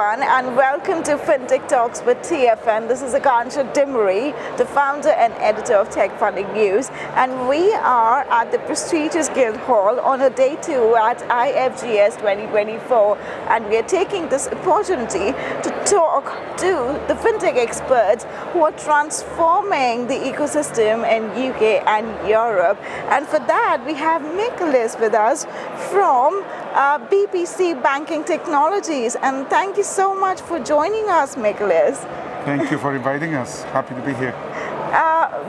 everyone, and welcome to Fintech Talks with TFN. This is Akansha Dimri, the founder and editor of Tech Funding News, and we are at the prestigious Guildhall on a day 2 at IFGS 2024, and we are taking this opportunity to talk to the fintech experts who are transforming the ecosystem in UK and Europe. And for that, we have Michalis with us from BPC Banking Technologies, and thank you so much for joining us, Michalis. Thank you for inviting us. Happy to be here.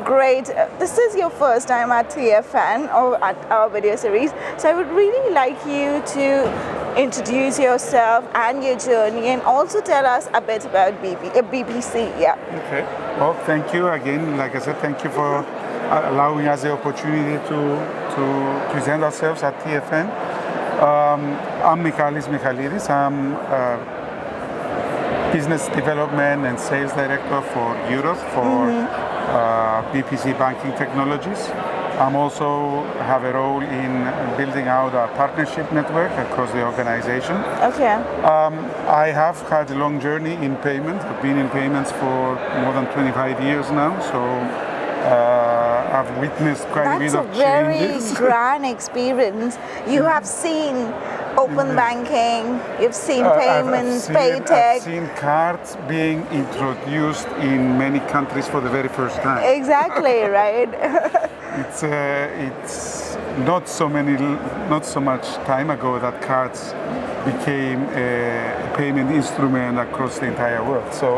Great. This is your first time at TFN or at our video series, so I would really like you to introduce yourself and your journey, and also tell us a bit about BPC. Yeah. Okay. Well, thank you again. Like I said, thank you for allowing us the opportunity to present ourselves at TFN. I'm Michalis Michaelides. I'm business development and sales director for Europe for BPC Banking Technologies. I'm also have a role in building out a partnership network across the organization. Okay. I have had a long journey in payments. I've been in payments for more than 25 years now, so I've witnessed quite a bit of changes. That's a very grand experience. You have seen open banking, you've seen payments, Paytech. I've seen cards being introduced in many countries for the very first time. Exactly, right. It's not so much time ago that cards became a payment instrument across the entire world. So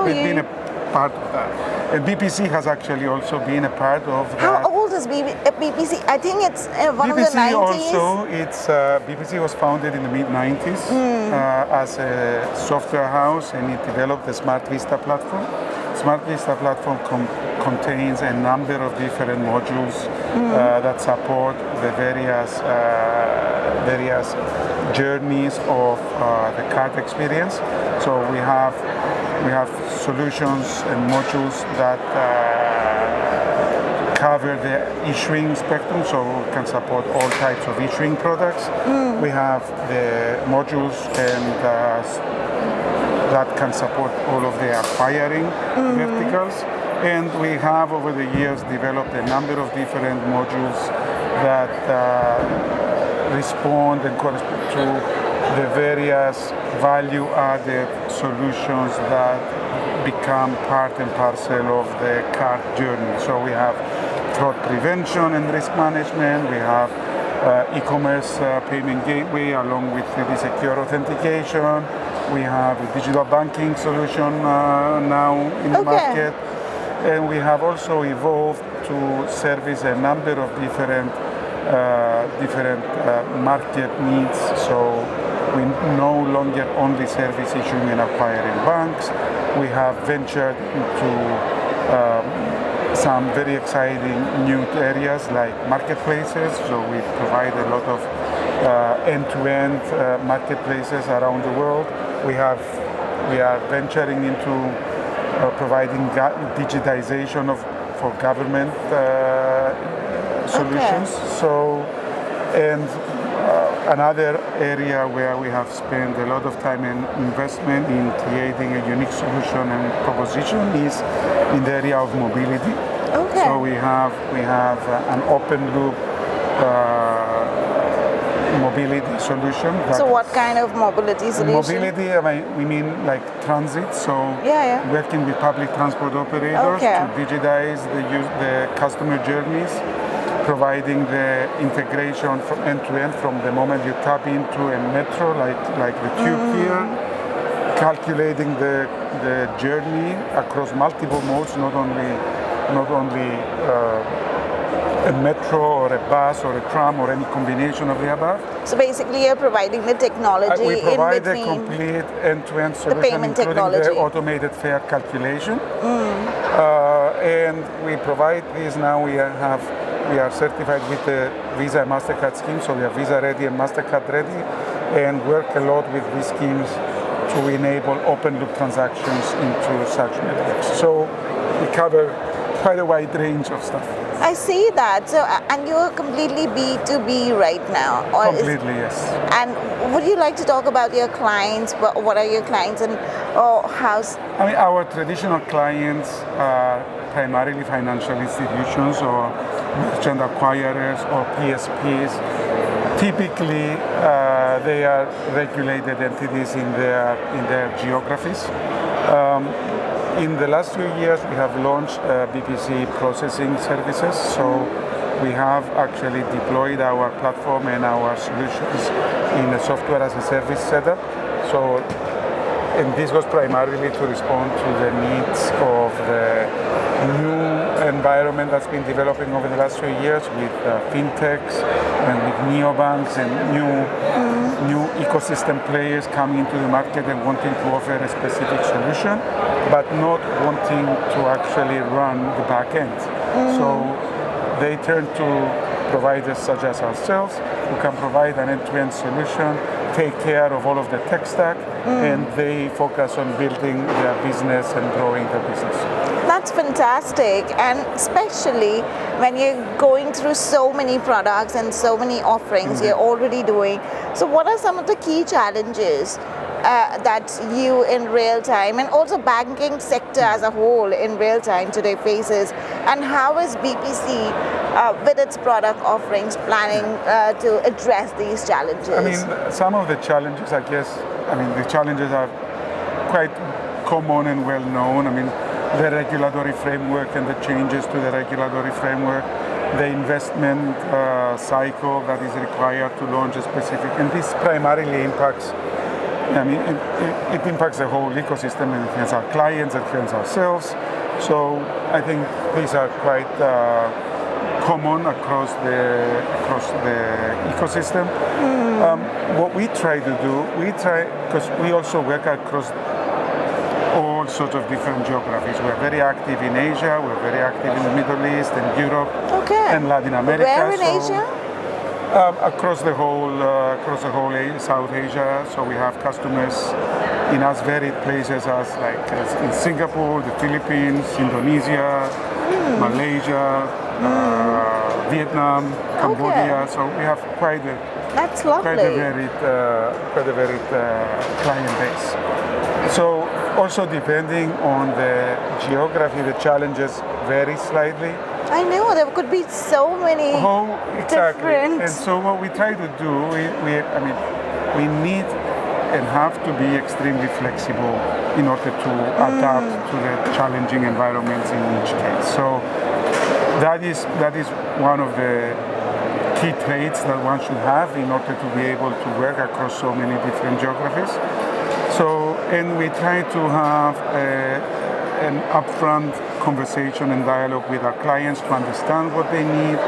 we've been a part of that. And BPC has actually also been a part of that. How old is BPC? I think it's one of the 90s. BPC was founded in the mid-90s as a software house, and it developed the Smart Vista platform. Smart Vista platform contains a number of different modules that support the various journeys of the card experience. So we have solutions and modules that cover the issuing spectrum, so we can support all types of issuing products. We have the modules that can support all of the acquiring verticals. And we have, over the years, developed a number of different modules that respond and correspond to the various value-added solutions that become part and parcel of the card journey. So we have fraud prevention and risk management. We have e-commerce payment gateway along with the secure authentication. We have a digital banking solution now in the market. And we have also evolved to service a number of different market needs. So we no longer only service issuing and acquiring banks. We have ventured into some very exciting new areas like marketplaces. So we provide a lot of end-to-end marketplaces around the world. We are venturing into providing digitization for government solutions. So, and another area where we have spent a lot of time and investment in creating a unique solution and proposition is in the area of mobility. Okay. So we have an open loop mobility solution. So what kind of mobility solution? Mobility, we mean like transit. So working with public transport operators to digitize the customer journeys, providing the integration from end to end from the moment you tap into a metro, like the tube here, calculating the journey across multiple modes, not only a metro or a bus or a tram or any combination of the above. So basically you're providing the technology we provide in between the complete end-to-end solution, the payment including technology. the automated fare calculation. And we provide this now. We are certified with the Visa and MasterCard scheme, so we are Visa ready and MasterCard ready, and work a lot with these schemes to enable open loop transactions into such networks. So we cover quite a wide range of stuff. I see that. So, and you're completely B2B right now, or Completely, yes. And would you like to talk about your clients? What are your clients, and how's? I mean, our traditional clients are primarily financial institutions or merchant acquirers or PSPs. Typically, they are regulated entities in their geographies. In the last few years, we have launched BPC processing services. So we have actually deployed our platform and our solutions in a software as a service setup. So, and this was primarily to respond to the needs of the new environment that's been developing over the last few years with fintechs and with neobanks and new ecosystem players coming into the market and wanting to offer a specific solution, but not wanting to actually run the back end. So they turn to providers such as ourselves, who can provide an end-to-end solution, take care of all of the tech stack, and they focus on building their business and growing their business. That's fantastic, and especially when you're going through so many products and so many offerings you're already doing. So what are some of the key challenges that you in real time, and also banking sector as a whole in real time today faces, and how is BPC with its product offerings planning to address these challenges? I mean, some of the challenges, I guess, the challenges are quite common and well known. I mean, the regulatory framework and the changes to the regulatory framework, the investment cycle that is required to launch a specific, and this primarily impacts, it impacts the whole ecosystem, and it affects our clients, it affects ourselves. So I think these are quite common across the ecosystem. What we try to do, because we also work across all sorts of different geographies. We're very active in Asia, we're very active in the Middle East and Europe and Latin America. Where in Asia? Across the whole South Asia. So we have customers in as varied places as in Singapore, the Philippines, Indonesia, Malaysia, Vietnam, Cambodia. So we have quite a varied client base. So also depending on the geography, the challenges vary slightly. I know, there could be so many different. And so what we try to do, we need and have to be extremely flexible in order to adapt to the challenging environments in each case. So that is one of the key traits that one should have in order to be able to work across so many different geographies. So, and we try to have an upfront conversation and dialogue with our clients to understand what they need,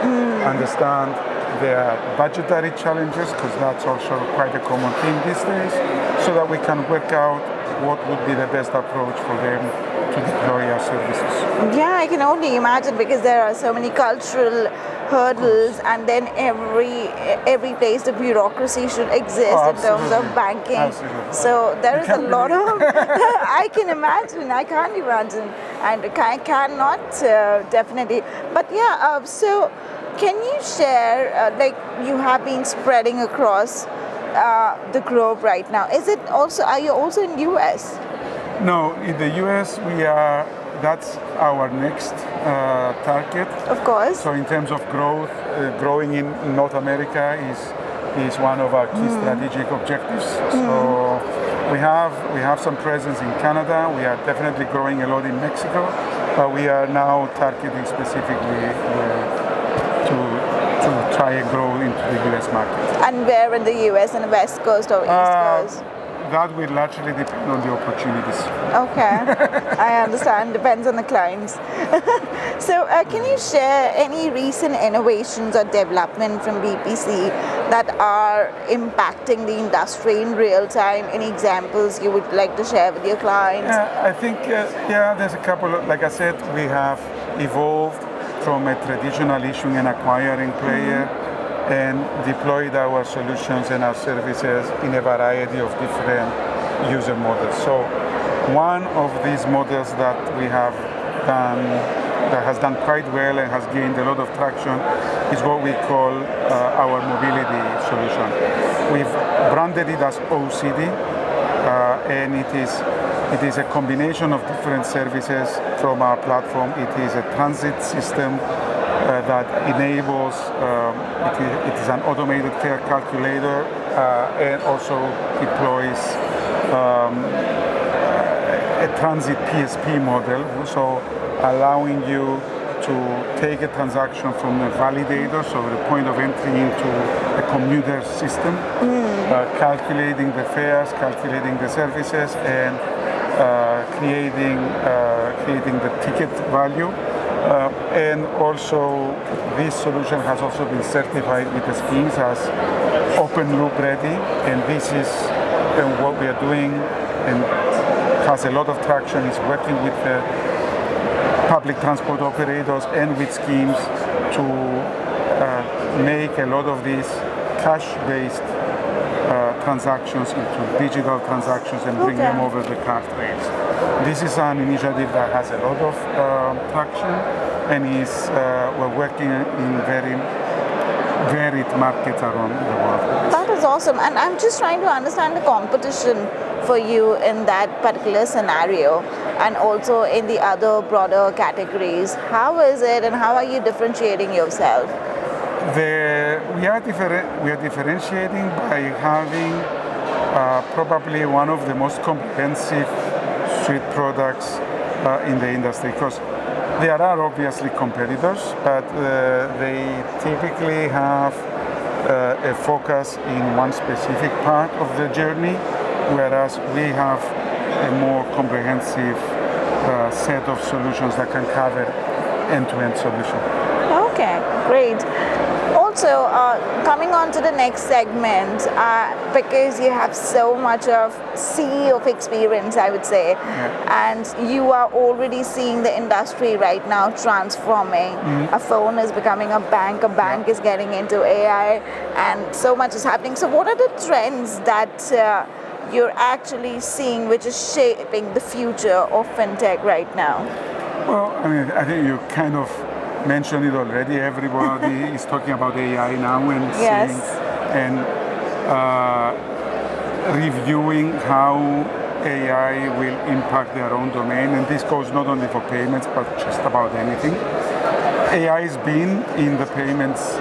understand their budgetary challenges, because that's also quite a common theme these days, so that we can work out what would be the best approach for them to deploy our services. Yeah, I can only imagine, because there are so many cultural hurdles, and then every place the bureaucracy should exist in terms of banking. Absolutely. So there is a lot of I can imagine. I can't imagine, and I cannot definitely. But yeah, so can you share, you have been spreading across the globe right now. Are you also in US? No, in the US that's our next target. Of course. So in terms of growth, growing in North America is one of our key strategic objectives. So we have some presence in Canada. We are definitely growing a lot in Mexico, but we are now targeting specifically to try and grow into the US market. And where in the US, on the West Coast or East Coast? That will largely depend on the opportunities. Okay, I understand. Depends on the clients. So can you share any recent innovations or development from BPC that are impacting the industry in real time? Any examples you would like to share with your clients? Yeah, I think, there's a couple. Like I said, we have evolved from a traditional issuing and acquiring player and deployed our solutions and our services in a variety of different user models. So one of these models that we have done that has done quite well and has gained a lot of traction is what we call our mobility solution. We've branded it as OCD, and it is a combination of different services from our platform. It is a transit system that enables, it is an automated fare calculator and also deploys a transit PSP model, so allowing you to take a transaction from the validator, so the point of entry, into a commuter system, calculating the fares, calculating the services, and creating the ticket value. And also, this solution has also been certified with the schemes as open loop ready, and this is what we are doing, and has a lot of traction. Is working with the public transport operators and with schemes to make a lot of these cash-based transactions into digital transactions and bring them over the card rails. This is an initiative that has a lot of traction, and we're working in very varied markets around the world. That is awesome. And I'm just trying to understand the competition for you in that particular scenario, and also in the other broader categories. How is it, and how are you differentiating yourself? We are differentiating by having probably one of the most comprehensive suite products in the industry, because there are obviously competitors, but they typically have a focus in one specific part of the journey, whereas we have a more comprehensive set of solutions that can cover end-to-end solution. Okay, great. Also, coming on to the next segment, because you have so much of sea of experience, I would say, and you are already seeing the industry right now transforming. A phone is becoming a bank is getting into AI, and so much is happening. So what are the trends that you're actually seeing which is shaping the future of fintech right now? Well, I mean, I think you kind of mentioned it already. Everybody is talking about AI now and seeing and reviewing how AI will impact their own domain. And this goes not only for payments, but just about anything. AI has been in the payments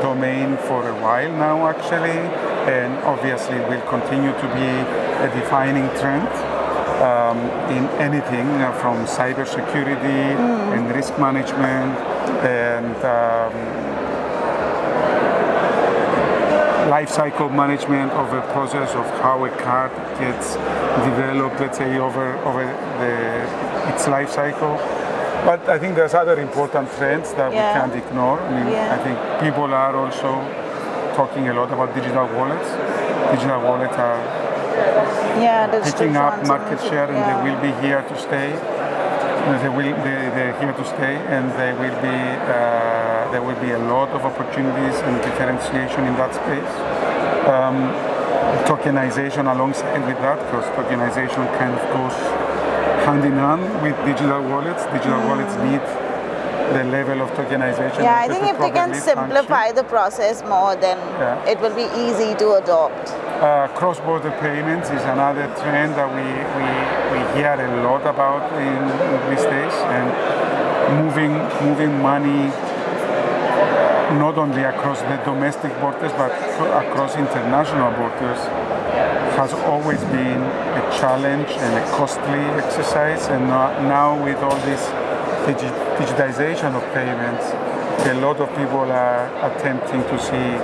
domain for a while now, actually, and obviously will continue to be a defining trend in anything from cybersecurity and risk management and life cycle management of a process of how a card gets developed, let's say, over its life cycle. But I think there's other important trends that we can't ignore. I mean, I think people are also talking a lot about digital wallets. Digital wallets are picking up market share, and they will be here to stay. They're here to stay, and there will be a lot of opportunities and differentiation in that space. Tokenization alongside with that, because tokenization kind of goes hand in hand with digital wallets. Digital wallets need the level of tokenization. Yeah, I think if they can simplify the process more, then it will be easy to adopt. Cross-border payments is another trend that we hear a lot about in these days, and moving money not only across the domestic borders but across international borders has always been a challenge and a costly exercise. And now with all this digitization of payments, a lot of people are attempting to see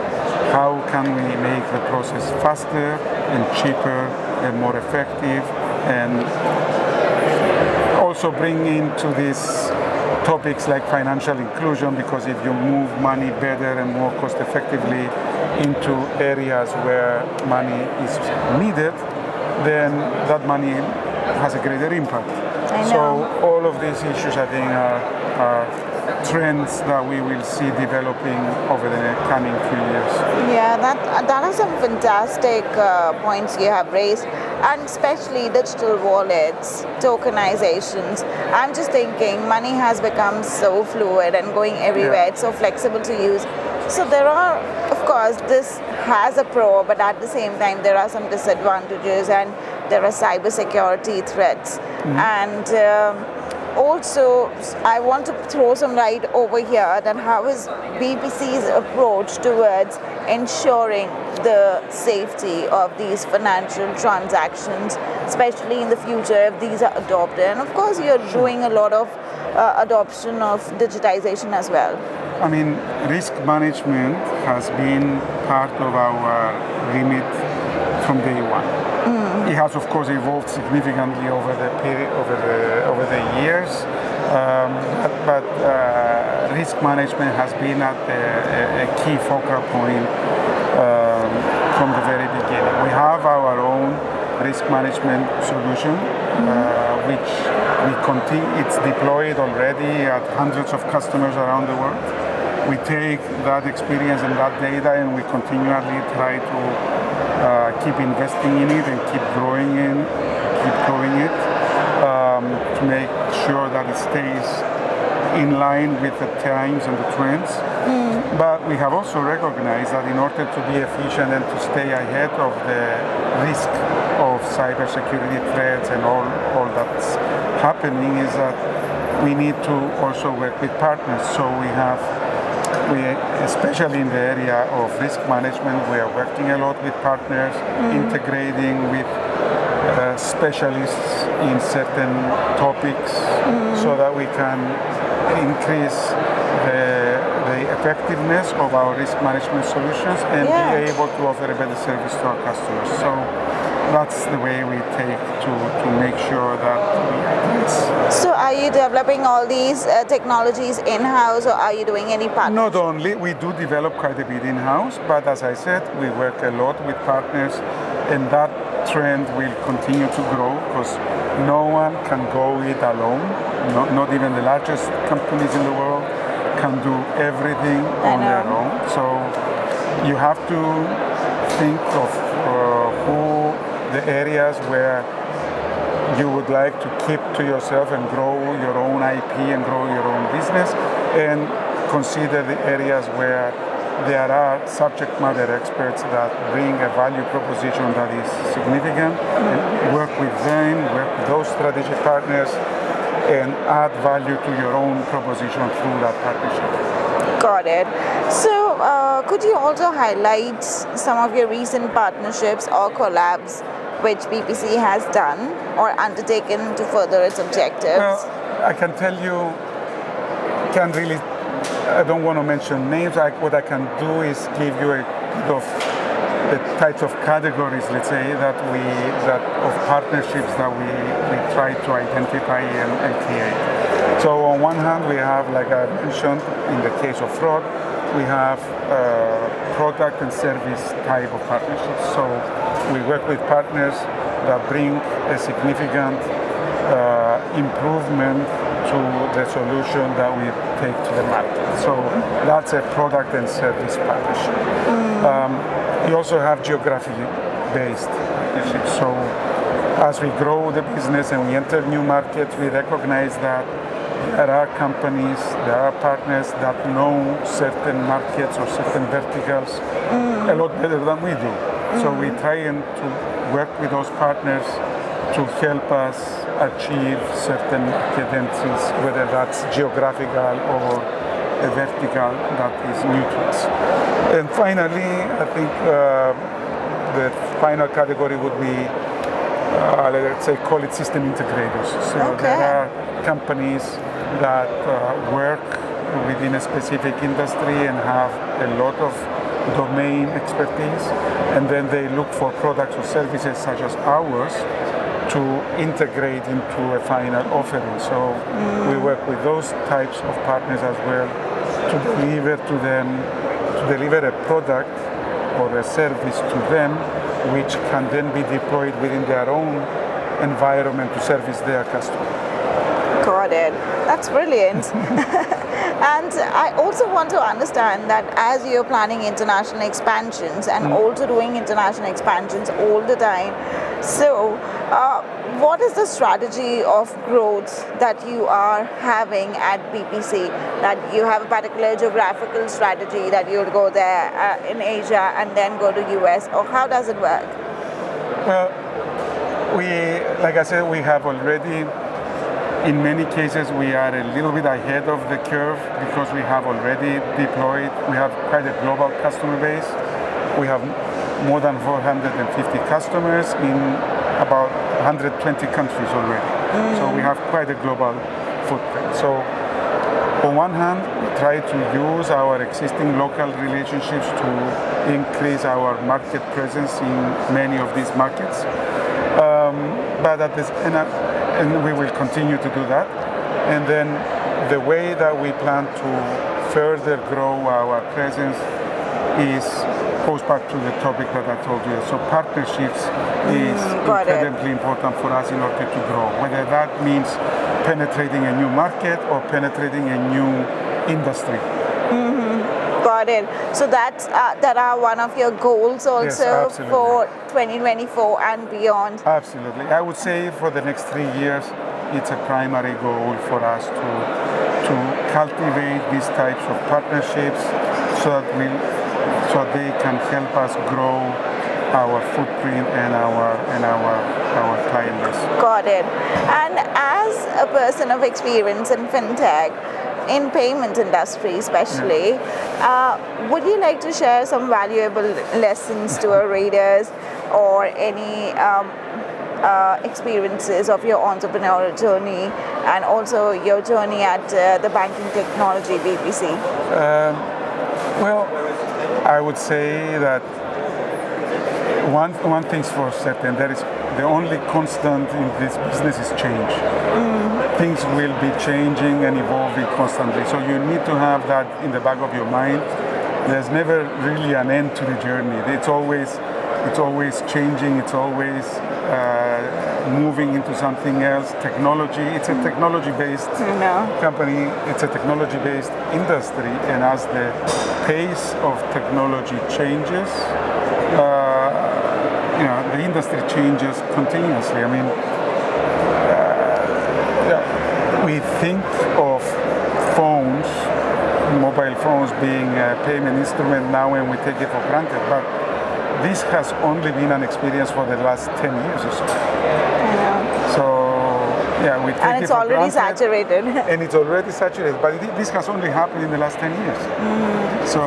how can we make the process faster and cheaper and more effective, and also bring into these topics like financial inclusion, because if you move money better and more cost effectively into areas where money is needed, then that money has a greater impact. So all of these issues, I think, are trends that we will see developing over the coming few years. Yeah, that are some fantastic points you have raised. and especially digital wallets, tokenizations. I'm just thinking money has become so fluid and going everywhere. It's so flexible to use. So there are, of course, this has a pro, but at the same time there are some disadvantages, and there are cybersecurity threats. And also, I want to throw some light over here that how is BPC's approach towards ensuring the safety of these financial transactions, especially in the future if these are adopted. And of course, you're doing a lot of adoption of digitization as well. I mean, risk management has been part of our remit from day one. It has, of course, evolved significantly over the period, over the years, but risk management has been at a key focal point from the very beginning. We have our own risk management solution, which we continue. It's deployed already at hundreds of customers around the world. We take that experience and that data, and we continually try to keep investing in it and keep growing it to make sure that it stays in line with the times and the trends. But we have also recognized that in order to be efficient and to stay ahead of the risk of cybersecurity threats and all that's happening, is that we need to also work with partners. So we, especially in the area of risk management, we are working a lot with partners, integrating with specialists in certain topics, so that we can increase the effectiveness of our risk management solutions and be able to offer a better service to our customers. So that's the way we take to make sure that we address. So are you developing all these technologies in-house, or are you doing any partnerships? Not only, we do develop quite a bit in-house, but as I said, we work a lot with partners, and that trend will continue to grow because no one can go it alone. Not even the largest companies in the world can do everything on their own. So you have to think of the areas where you would like to keep to yourself and grow your own IP and grow your own business, and consider the areas where there are subject matter experts that bring a value proposition that is significant, and work with them, work with those strategic partners, and add value to your own proposition through that partnership. Got it. So could you also highlight some of your recent partnerships or collabs which BPC has done or undertaken to further its objectives? Well, I can tell you, I don't want to mention names. What I can do is give you a bit of the types of categories, let's say, of partnerships that we try to identify and create. So on one hand, we have, like I mentioned, in the case of fraud, we have product and service type of partnerships. So we work with partners that bring a significant improvement to the solution that we take to the market. So that's a product and service partnership. You also have geography-based partnerships. So as we grow the business and we enter new markets, we recognize that there are companies, there are partners that know certain markets or certain verticals a lot better than we do. So we try and to work with those partners to help us achieve certain market entries, whether that's geographical or a vertical that is new to us. And finally, I think the final category would be, let's say, call it system integrators. So there are companies that work within a specific industry and have a lot of domain expertise, and then they look for products or services such as ours to integrate into a final offering. So we work with those types of partners as well to deliver to them, to deliver a product or a service to them which can then be deployed within their own environment to service their customers. Got it. That's brilliant. And I also want to understand that as you're planning international expansions and also doing international expansions all the time, so what is the strategy of growth that you are having at BPC? That you have a particular geographical strategy that you'll go there in Asia and then go to US, or how does it work? Well, like I said, we have already, in many cases, we are a little bit ahead of the curve because we have already deployed, we have quite a global customer base. We have more than 450 customers in about 120 countries already. So we have quite a global footprint. So on one hand, we try to use our existing local relationships to increase our market presence in many of these markets. But at this, and we will continue to do that. And then the way that we plan to further grow our presence goes back to the topic that I told you. So partnerships is incredibly important for us in order to grow, whether that means penetrating a new market or penetrating a new industry. Got it. So that are one of your goals also for 2024 and beyond. Absolutely. I would say for the next 3 years, it's a primary goal for us to cultivate these types of partnerships so that they can help us grow our footprint and our client base. Got it. And as a person of experience in fintech, in payment industry especially, would you like to share some valuable lessons to our readers, or any experiences of your entrepreneurial journey and also your journey at the banking technology BPC? Well, I would say that one thing's for certain, that is the only constant in this business is change. Things will be changing and evolving constantly. So you need to have that in the back of your mind. There's never really an end to the journey. It's always changing. It's always moving into something else. Technology. It's a technology-based company. It's a technology-based industry, and as the pace of technology changes, the industry changes continuously. I mean, we think of phones, mobile phones, being a payment instrument now, and we take it for granted. But this has only been an experience for the last 10 years or so. So, we take it for granted. And it's already saturated. And it's already saturated. But this has only happened in the last 10 years. So,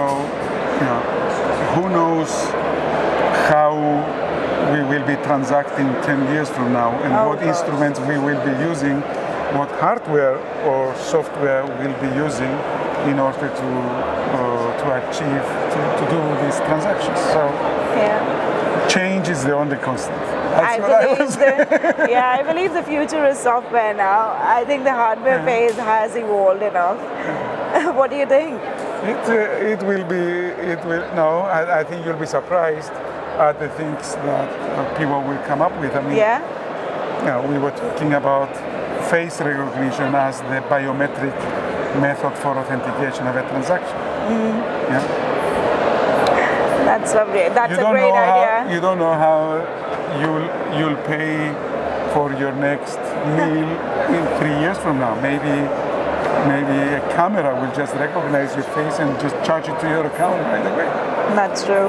who knows how we will be transacting 10 years from now, and what instruments we will be using, what hardware or software we'll be using in order to achieve, to do these transactions. So change is the only constant. I believe the future is software now. I think the hardware phase has evolved enough. What do you think? I think you'll be surprised at the things that people will come up with. I mean, we were talking about face recognition as the biometric method for authentication of a transaction. That's lovely. That's a great idea. You don't know how you'll pay for your next meal in 3 years from now. Maybe a camera will just recognize your face and just charge it to your account right away. That's true.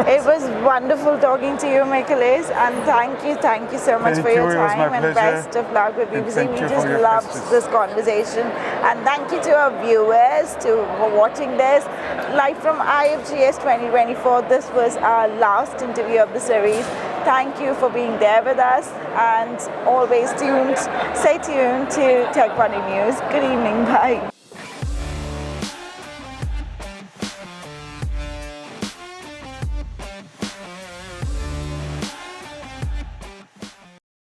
It was wonderful talking to you, Michalis, and thank you so much for your time, and best of luck with BPC. We just loved this conversation, and thank you to our viewers for watching this live from IFGS 2024. This was our last interview of the series. Thank you for being there with us, and always stay tuned to Tech Funny News. Good evening, bye.